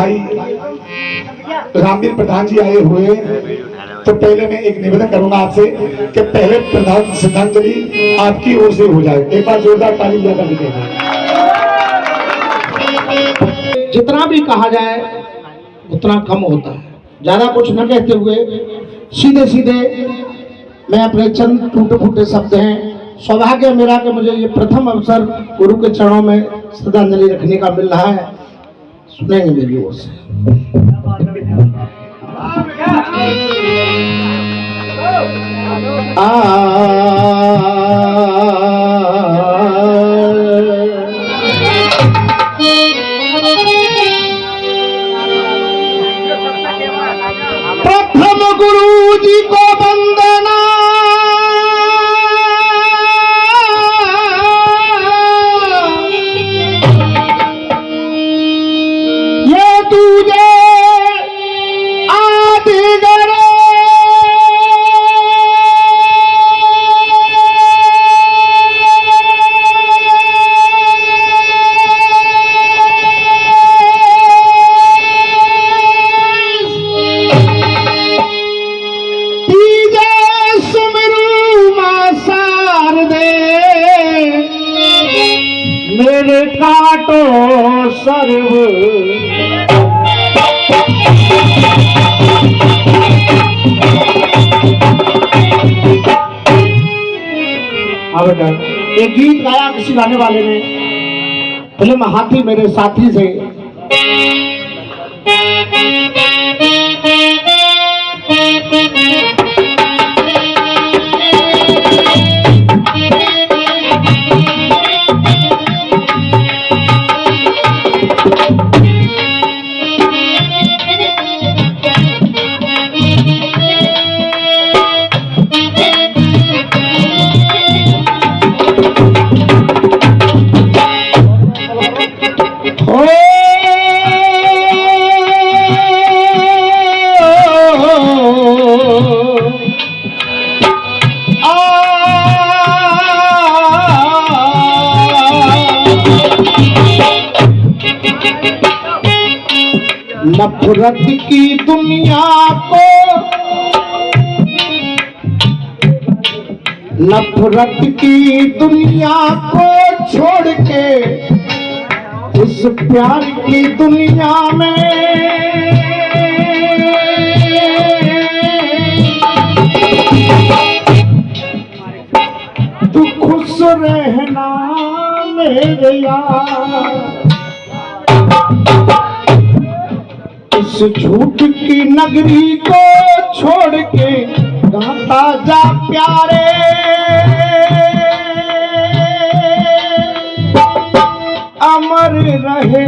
भाई रामवीर प्रधान जी आए हुए हैं, तो पहले मैं एक निवेदन करूंगा आपसे कि पहले प्रधान श्रद्धांजलि आपकी ओर से हो जाए। एक बार जोरदार ताली बजा कर दीजिए। जितना भी कहा जाए उतना कम होता है। ज्यादा कुछ न कहते हुए सीधे सीधे मैं अपने चंद टूटे फूटे शब्द हैं। सौभाग्य मेरा कि मुझे ये प्रथम अवसर गुरु के चरणों में श्रद्धांजलि रखने का मिल रहा है। सुनेंगे मेरी ओर से। प्रथम गुरु जी को वंदना, ये तुझे आदि गरे मेरे काटो सर्व एक गीत गाया किसी गाने वाले ने, फिल्म हाथी मेरे साथी से। नफरत की दुनिया को, नफरत की दुनिया को छोड़ के इस प्यार की दुनिया में तू खुश रहना मेरे यार। इस झूठ की नगरी को छोड़ के गाता जा प्यारे, अमर रहे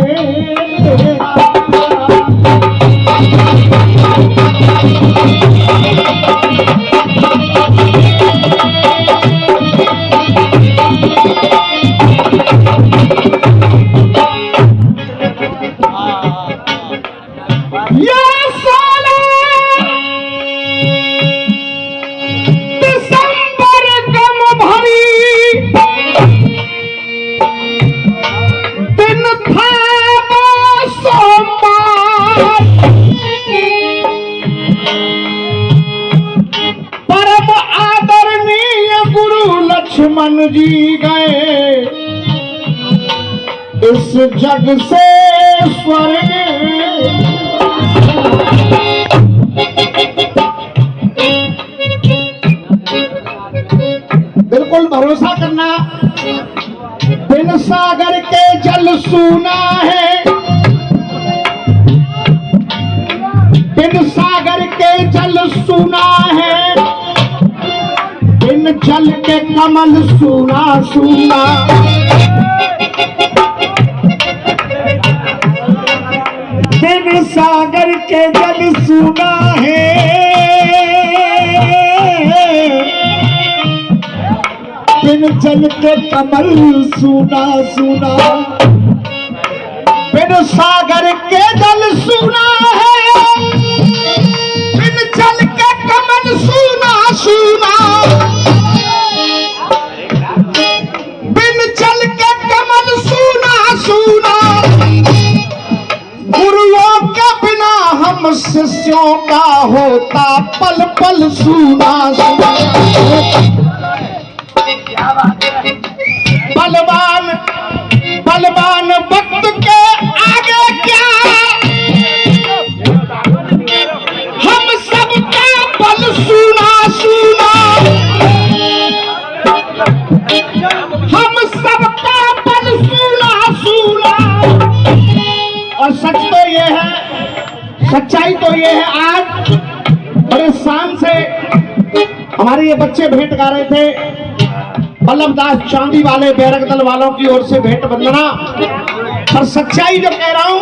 लक्ष्मण जी गए इस जग से स्वर्ग। बिल्कुल भरोसा करना, बिन सागर के जल सूना है, बिन सागर के जल सूना है, बिन जल के कमल सूना सूना। बिन सागर के जल सूना है, बिन जल के कमल सूना सूना। बिन सागर के जल सूना है, बिन जल के कमल सूना सूना। बिन जल के कमल सूना सूना। गुरुओं हम शिष्यों का होता पल पल सूना सूना। बलवान बलवान वक्त के आगे क्या, हम सबका बल सूना सूना, हम सबका बल सूना सूना। और सच तो ये है, सच्चाई तो ये है, आज बड़े शान से हमारे ये बच्चे भेंट गा रहे थे। बल्लभ दास चांदी वाले बैरक दल वालों की ओर से भेंट वंदना। और सच्चाई जो कह रहा हूं,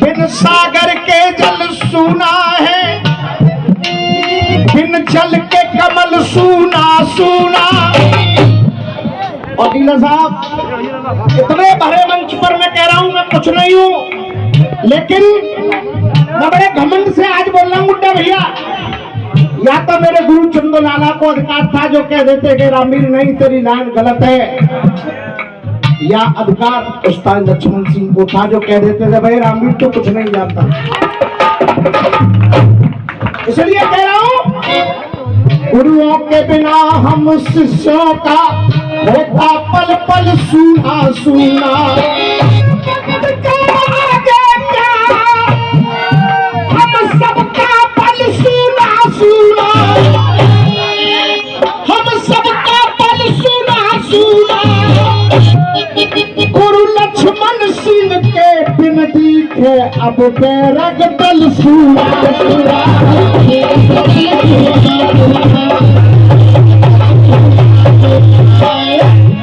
बिन सागर के जल सूना है, बिन जल के कमल सूना सूना। और डीलर साहब, इतने भरे मंच पर मैं कह रहा हूं मैं कुछ नहीं हूं, लेकिन मैं बड़े घमंड से आज बोल रहा हूं गुड्डा भैया। या तो मेरे गुरु चंदो लाला को अधिकार था जो कह देते कि रामवीर नहीं तेरी लाइन गलत है, या अधिकार उस्ताद लक्ष्मण सिंह को था जो कह देते थे भाई रामवीर तो कुछ नहीं जानता। इसलिए कह रहा हूं, गुरुओं के बिना हम शिष्यों का होता पल पल सूना सूना। हम सबका पल सूना सूना, हम सबका पल सूना सूना। गुरु लक्ष्मण सिंह के बिन दिखे अब बैरक दल सूना सूना।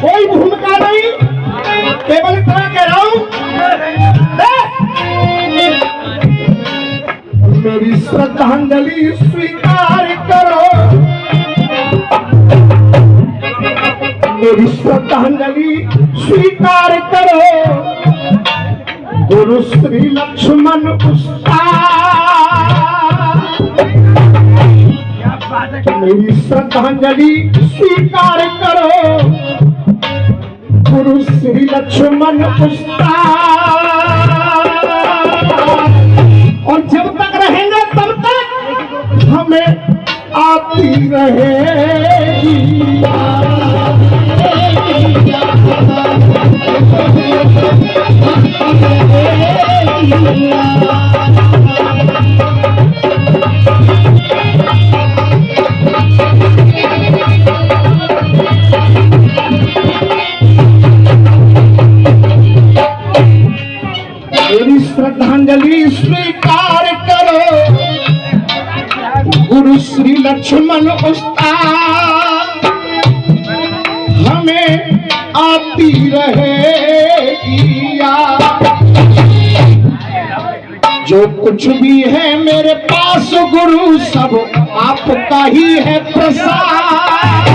कोई भूमिका नहीं, केवल इतना कह रहा हूं, मेरी श्रद्धांजलि स्वीकार करो, मेरी श्रद्धांजलि स्वीकार करो। गुरु श्री लक्ष्मण उस्ताद, मेरी श्रद्धांजलि स्वीकार करो। गुरु श्री लक्ष्मण उस्ताद। और जब तक रहेंगे तब तक हमें आती रहेगी। मेरी श्रद्धांजलि स्वीकार करो। गुरु श्री लक्ष्मण उस्ताद हमें आती रहेगी याद। जो कुछ भी है मेरे पास गुरु सब आपका ही है प्रसाद,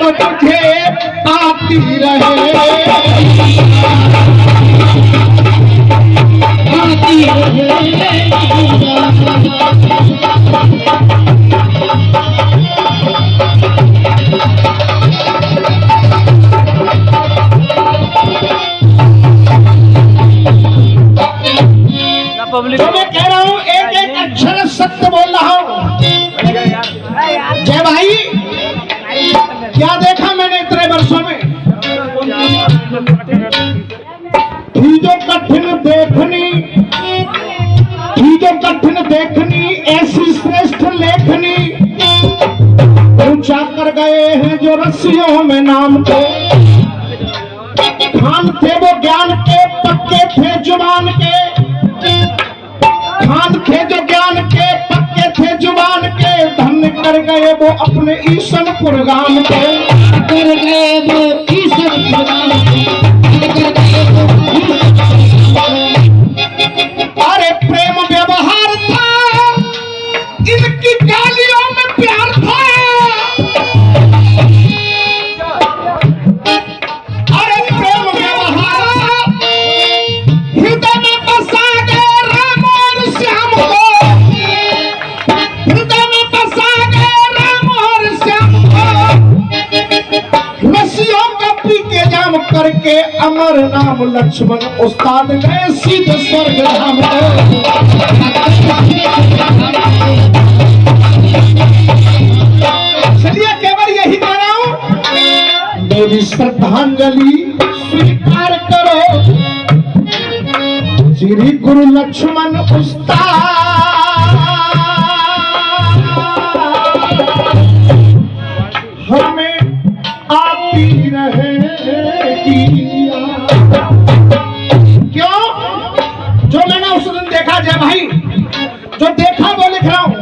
तो तुझे आती रहेगी। तो मैं कह रहा हूँ एक एक अक्षर सत्य बोल रहा हूँ। जय भाई, क्या देखा मैंने इतने वर्षों में, थी जो कठिन देखनी, थी जो कठिन देखनी ऐसी श्रेष्ठ लेखनी, ऊंचा कर गए हैं जो रस्सियों में नाम को। खान थे वो ज्ञान के, पक्के थे जुबान के, खान थे जो ज्ञान के, पक्के थे जुबान के, धन्य कर गए वो अपने ईशनपुर गांव के, कर गए वो ईशनपुर गांव के। अरे प्रेम व्यवहार था, इनकी गालियों में प्यार था। अरे प्रेम व्यवहार हृदय में बसा गए राम और श्याम को, हृदय में बसा गए राम और श्याम को। रस्सियों के अमर नाम लक्ष्मण उस्ताद गए सीधे स्वर्ग धाम चलिए केवल यही कह रहा हूं, मेरी श्रद्धांजलि स्वीकार करो श्री गुरु लक्ष्मण उस्ताद हमें आती रहेगी। क्यों? जो मैंने उस दिन देखा जय भाई, जो देखा वो लिख रहा हूं।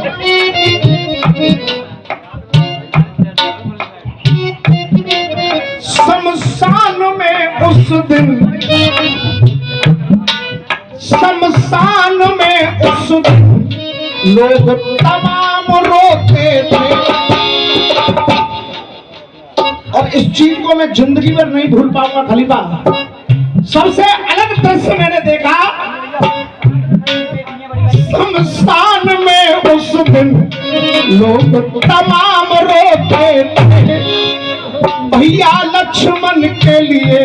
शमशान में उस दिन, शमशान में उस दिन लोग तमाम रोते थे, और इस चीज को मैं जिंदगी भर नहीं भूल पाऊंगा खलीफा। सबसे अलग दृश्य मैंने देखा, शमशान में उस दिन लोग तमाम रोते थे, भैया लक्ष्मण के लिए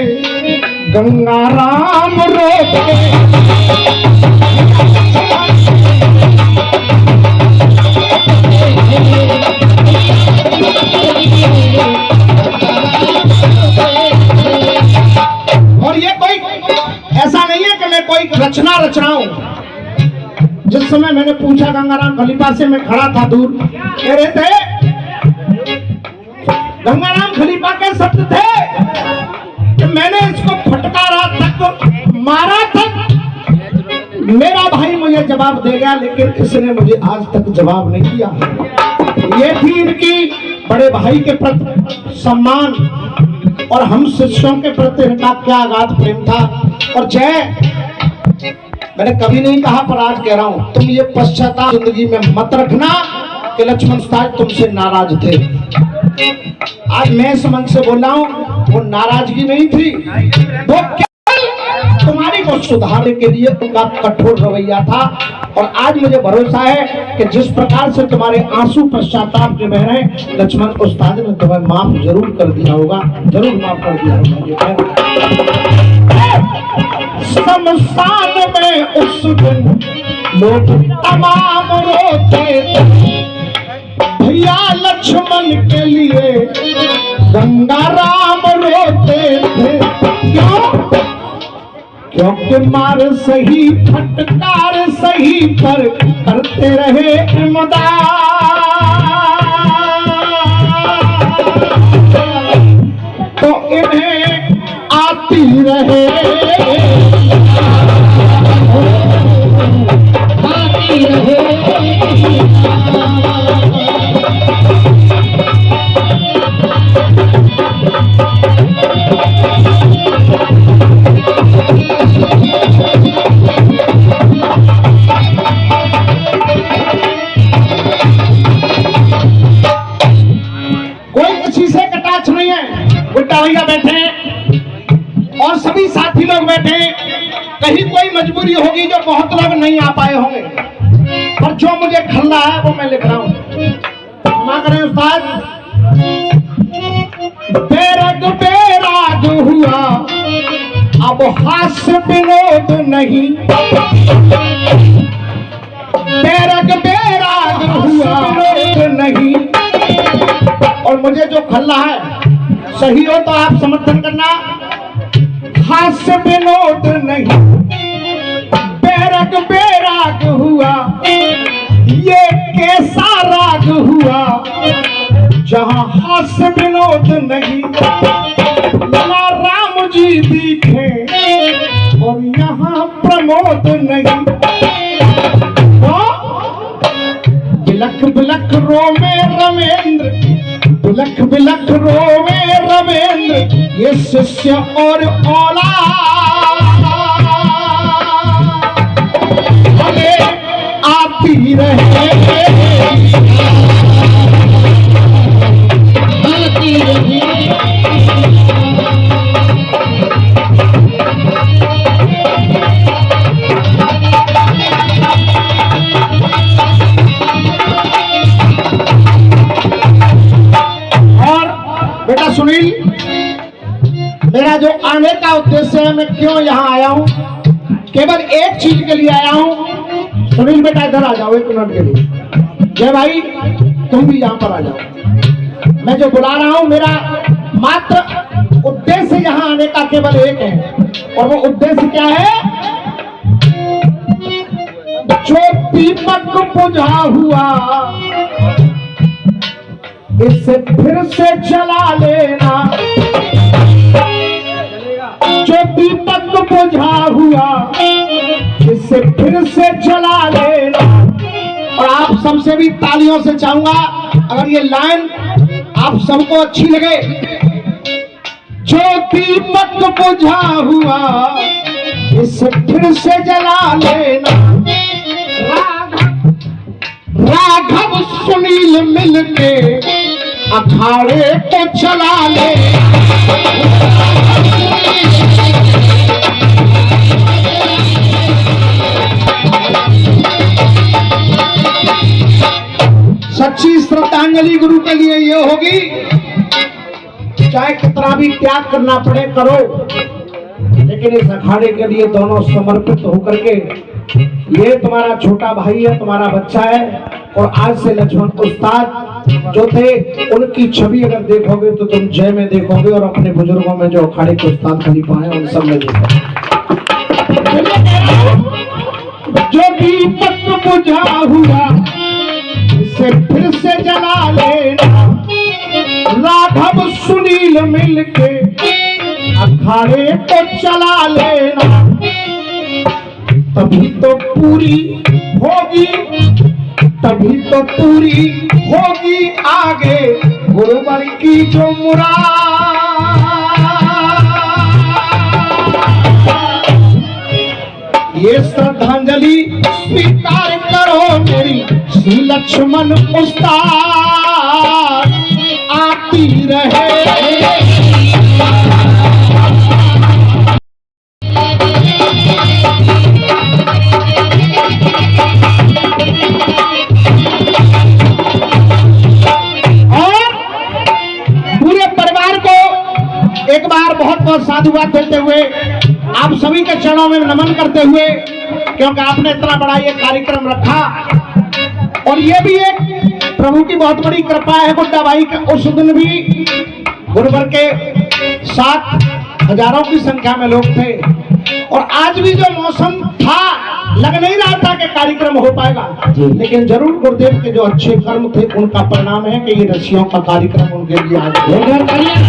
गंगा राम रोते। और ये कोई ऐसा नहीं है कि मैं कोई रचना रच रहा हूं। जिस समय मैंने पूछा गंगाराम खलीफा से, मैं खड़ा था दूर, कह रहे थे गंगाराम खलीफा के शब्द थे कि मैंने इसको फटकारा तक, मारा तक, मेरा भाई मुझे जवाब देगा, लेकिन इसने मुझे आज तक जवाब नहीं दिया। ये थी इनकी बड़े भाई के प्रति सम्मान, और हम शिष्यों के प्रति इनका क्या अगाध प्रेम था। और जय, मैंने कभी नहीं कहा पर आज कह रहा हूं, तुम ये पश्चाताप जिंदगी में मत रखना कि लक्ष्मण उस्ताद तुमसे नाराज थे। आज मैं इस मन से बोल रहा हूं, वो नाराजगी नहीं थी, वो केवल तुम्हारी को सुधारने के लिए उनका कठोर रवैया था। और आज मुझे भरोसा है कि जिस प्रकार से तुम्हारे आंसू पश्चाताप के बह रहे, लक्ष्मण उस्ताद ने तुम्हें माफ जरूर कर दिया होगा, जरूर माफ कर दिया होगा। शमशान में उस दिन लोग तमाम रोते थे, भैया लक्ष्मण के लिए गंगा राम रोते थे। क्यों? क्योंकि मार सही फटकार सही पर करते रहे इमदाद, तो इन्हें आती रहे, आती रहे। भैया बैठे और सभी साथी लोग बैठे, कहीं कोई मजबूरी होगी जो बहुत लोग नहीं आ पाए होंगे, पर जो मुझे खलना है वो मैं लिख रहा हूं। क्षमा करें उस्ताद। बेरग बेराग हुआ अब हास्य विनोद नहीं, बेरग बेराग हुआ विनोद नहीं। और मुझे जो खलना है सही हो तो आप समर्थन करना, हास्य विनोद नहीं, बेरग बेराग हुआ ये कैसा राग हुआ जहां हास्य विनोद नहीं। ना राम जी दिखे और यहाँ प्रमोद नहीं, बिलख बिलख रोवे रमेंद्र, बिलख बिलख रोवे रमेंद्र, ये शिष्य और औलाद हमें आती रहे, आती रहे। बेटा सुनील, मेरा जो बताने का उद्देश्य है मैं क्यों यहाँ आया हूँ। केवल एक चीज के लिए आया हूँ। सुनील बेटा इधर आ जाओ 1 मिनट के लिए। जय भाई तुम भी यहाँ पर आ जाओ। मैं जो बुला रहा हूँ मेरा मात्र उद्देश्य यहाँ आने का केवल एक है, और वो उद्देश्य क्या है? जो दीपक बुझा हुआ इसे फिर से जला लेना। जो दीपक बुझा हुआ इसे फिर से जला लेना। और आप सबसे भी तालियों से चाहूंगा अगर ये लाइन आप सबको अच्छी लगे। जो दीपक बुझा हुआ इसे फिर से जला लेना। राघव सुनील मिलके अखाड़े को चला ले। सच्ची श्रद्धांजलि गुरु के लिए ये होगी, चाहे कितना भी त्याग करना पड़े करो, लेकिन इस अखाड़े के लिए दोनों समर्पित होकर के, ये तुम्हारा छोटा भाई है, तुम्हारा बच्चा है, और आज से लक्ष्मण उस्ताद जो थे उनकी छवि अगर देखोगे तो तुम जय में देखोगे, और अपने बुजुर्गों में जो अखाड़े के उस्ताद खलीफा हैं उन सब में देखोगे। जो दीपक बुझा हुआ इसे फिर से जला लेना। राघव सुनील मिलके अखाड़े को चला लेना। तभी तो पूरी होगी, तभी तो पूरी होगी आगे गुरुवर की जो मुराद। ये श्रद्धांजलि स्वीकार करो मेरी श्री लक्ष्मण उस्ताद आती रहे। एक बार बहुत बहुत साधुवाद देते हुए आप सभी के चरणों में नमन करते हुए, क्योंकि आपने इतना बड़ा ये कार्यक्रम रखा, और ये भी एक प्रभु की बहुत बड़ी कृपा है। गुड्डा भाई का उस दिन भी गुरुवर के साथ हजारों की संख्या में लोग थे, और आज भी जो मौसम था लग नहीं रहा था कि कार्यक्रम हो पाएगा, लेकिन जरूर गुरुदेव के जो अच्छे कर्म थे उनका परिणाम है कि ये रसियों का कार्यक्रम उनके लिए आज